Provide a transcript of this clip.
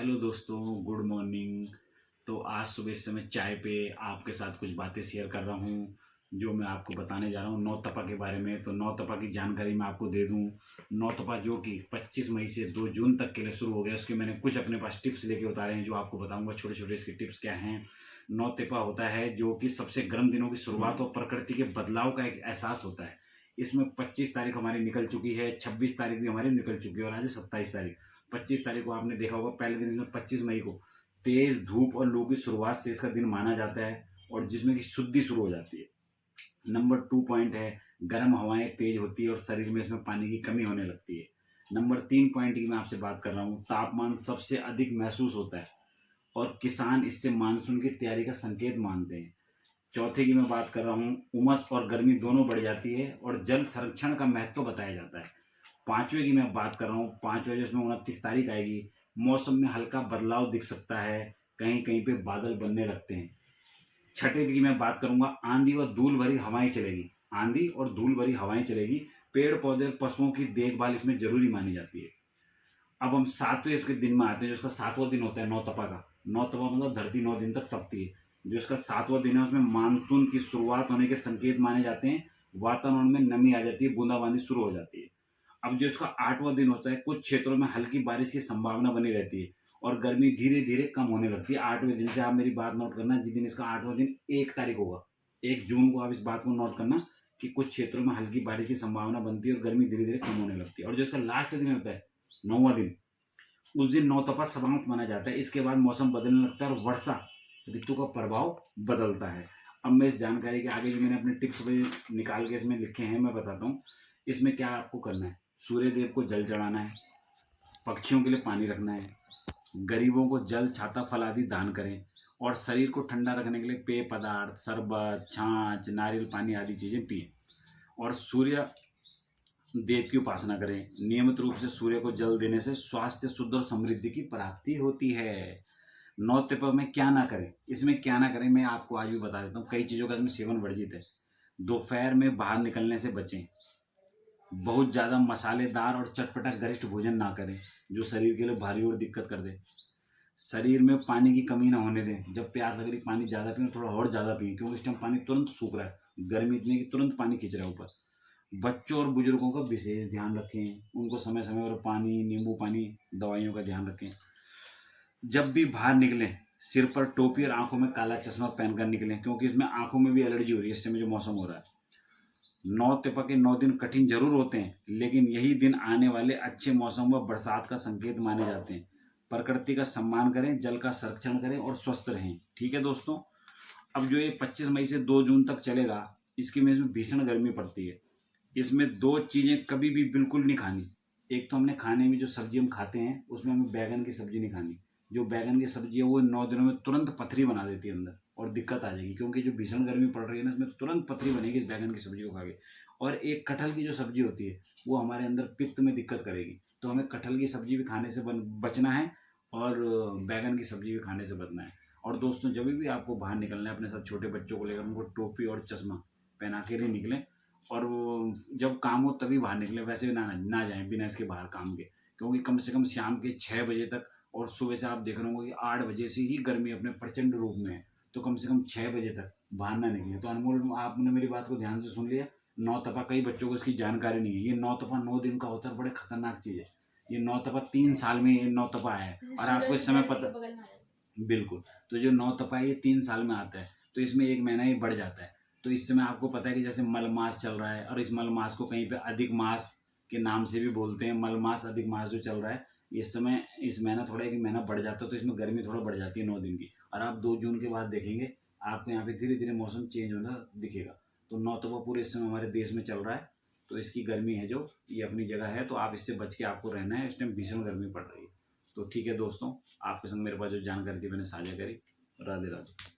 Hello दोस्तों, good morning. तो आज सुबह इस समय चाय पे आपके साथ कुछ बातें शेयर कर रहा हूँ जो मैं आपको बताने जा रहा हूँ नौतपा के बारे में। तो नौतपा की जानकारी मैं आपको दे दूँ। नौतपा जो कि 25 मई से 2 जून तक के लिए शुरू हो गया, उसके मैंने कुछ अपने पास टिप्स लेके उतारे हैं जो आपको बताऊंगा। छोटे छोटे इसके टिप्स क्या हैं। नौतपा होता है जो कि सबसे गर्म दिनों की शुरुआत और प्रकृति के बदलाव का एक एहसास होता है। इसमें 25 तारीख हमारी निकल चुकी है, 26 तारीख भी हमारी निकल चुकी है और आज है 27 तारीख। 25 तारीख को आपने देखा होगा, पहले दिन में 25 मई को तेज धूप और लू की शुरुआत से इसका दिन माना जाता है और जिसमें कि शुद्धि शुरू हो जाती है। नंबर 2 पॉइंट है, गर्म हवाएं तेज होती है और शरीर में इसमें पानी की कमी होने लगती है। नंबर 3 पॉइंट की मैं आपसे बात कर रहा हूँ, तापमान सबसे अधिक महसूस होता है और किसान इससे मानसून की तैयारी का संकेत मानते हैं। चौथे की मैं बात कर रहा हूँ, उमस और गर्मी दोनों बढ़ जाती है और जल संरक्षण का महत्व बताया जाता है। पांचवे की मैं बात कर रहा हूँ, पांचवे जिसमें 29 तारीख आएगी, मौसम में हल्का बदलाव दिख सकता है, कहीं कहीं पे बादल बनने लगते हैं। छठे की मैं बात करूंगा, आंधी और धूल भरी हवाएं चलेगी। आंधी और धूल भरी हवाएं चलेगी। पेड़ पौधे और पशुओं की देखभाल इसमें जरूरी मानी जाती है। अब हम सातवें इसके दिन में आते हैं, जो इसका 7वां दिन होता है नौतपा का। नौतपा मतलब धरती 9 दिन तक तपती है। जो इसका 7वां दिन है उसमें मानसून की शुरुआत होने के संकेत माने जाते हैं। वातावरण में नमी आ जाती है, बूंदाबांदी शुरू हो जाती है। अब जो इसका 8वां दिन होता है, कुछ क्षेत्रों में हल्की बारिश की संभावना बनी रहती है और गर्मी धीरे धीरे कम होने लगती है। 8वें दिन से आप मेरी बात नोट करना, जिस दिन इसका 8वां दिन 1 तारीख होगा, 1 जून को, आप इस बात को नोट करना कि कुछ क्षेत्रों में हल्की बारिश की संभावना बनती है और गर्मी धीरे धीरे कम होने लगती है। और जो इसका लास्ट दिन होता है, 9वां दिन, उस दिन नौतपा समाप्त माना जाता है। इसके बाद मौसम बदलने लगता है और वर्षा ऋतु का प्रभाव बदलता है। अब मैं इस जानकारी के आगे जो मैंने अपने टिप्स भी निकाल के इसमें लिखे हैं मैं बताता हूँ। इसमें क्या आपको करना है, सूर्य देव को जल चढ़ाना है, पक्षियों के लिए पानी रखना है, गरीबों को जल, छाता, फल आदि दान करें और शरीर को ठंडा रखने के लिए पेय पदार्थ, शरबत, छाछ, नारियल पानी आदि चीज़ें पिएं और सूर्य देव की उपासना करें। नियमित रूप से सूर्य को जल देने से स्वास्थ्य, शुद्ध और समृद्धि की प्राप्ति होती है। नौतपा में क्या ना करें, इसमें क्या ना करें मैं आपको आज भी बता देता हूँ। कई चीज़ों का इसमें सेवन वर्जित है। दोपहर में बाहर निकलने से बचें। बहुत ज़्यादा मसालेदार और चटपटा गरिष्ठ भोजन ना करें जो शरीर के लिए भारी और दिक्कत कर दे। शरीर में पानी की कमी ना होने दें। जब प्यास लग रही, पानी ज़्यादा पिए, थोड़ा और ज़्यादा पिए, क्योंकि इस टाइम पानी तुरंत सूख रहा है। गर्मी इतनी कि तुरंत पानी खींच रहा है ऊपर। बच्चों और बुजुर्गों का विशेष ध्यान रखें, उनको समय समय पर पानी, नींबू पानी, दवाइयों का ध्यान रखें। जब भी बाहर निकलें, सिर पर टोपी और आंखों में काला चश्मा पहनकर निकलें, क्योंकि इसमें आंखों में भी एलर्जी हो रही है इस समय जो मौसम हो रहा है। नौतपा के 9 दिन कठिन जरूर होते हैं, लेकिन यही दिन आने वाले अच्छे मौसम व बरसात का संकेत माने जाते हैं। प्रकृति का सम्मान करें, जल का संरक्षण करें और स्वस्थ रहें। ठीक है दोस्तों। अब जो ये 25 मई से 2 जून तक चलेगा, इसकी में इसमें भीषण गर्मी पड़ती है। इसमें 2 चीज़ें कभी भी बिल्कुल नहीं खानी। एक तो हमने खाने में जो सब्जी हम खाते हैं उसमें हमें बैगन की सब्जी नहीं खानी। जो बैगन की सब्जी है वो 9 दिनों में तुरंत पथरी बना देती है अंदर और दिक्कत आ जाएगी, क्योंकि जो भीषण गर्मी पड़ रही है ना, इसमें तुरंत पथरी बनेगी इस बैगन की सब्जी को खा के। और एक कटहल की जो सब्जी होती है वो हमारे अंदर पित्त में दिक्कत करेगी। तो हमें कटहल की सब्जी भी खाने से बचना है और बैगन की सब्जी भी खाने से बचना है। और दोस्तों, जब भी आपको बाहर निकलना है अपने साथ छोटे बच्चों को लेकर उनको टोपी और चश्मा पहना के ही निकलें। और वो जब काम हो तभी बाहर निकलें, वैसे भी ना जाएं बिना इसके बाहर काम के, क्योंकि कम से कम शाम के 6 बजे तक और सुबह से आप देख रहे होंगे कि 8 बजे से ही गर्मी अपने प्रचंड रूप में है। तो कम से कम 6 बजे तक बाहर ना निकले। तो अनमोल, आपने मेरी बात को ध्यान से सुन लिया। नौतपा, कई बच्चों को इसकी जानकारी नहीं है। ये नौतपा 9 दिन का होता है, बड़े खतरनाक चीज़ है। ये नौतपा 3 साल में ये नौतपा है और आपको इस समय पता, बिल्कुल। तो जो नौतपा है ये 3 साल में आता है, तो इसमें 1 महीना ही बढ़ जाता है। तो इस समय आपको पता है कि जैसे मल मास चल रहा है और इस मल मास को कहीं पे अधिक मास के नाम से भी बोलते हैं। मल मास, अधिक मास जो चल रहा है इस समय, इस महीना थोड़ा 1 महीना बढ़ जाता है, तो इसमें गर्मी थोड़ा बढ़ जाती है 9 दिन की। और आप 2 जून के बाद देखेंगे आपको यहाँ पे धीरे धीरे मौसम चेंज होना दिखेगा। तो नौतपा पूरे इस समय हमारे देश में चल रहा है, तो इसकी गर्मी है जो ये अपनी जगह है, तो आप इससे बच के आपको रहना है। इस टाइम भीषण गर्मी पड़ रही है। तो ठीक है दोस्तों, आपके संग मेरे पास जो जानकारी थी मैंने साझा करी। राधे राधे।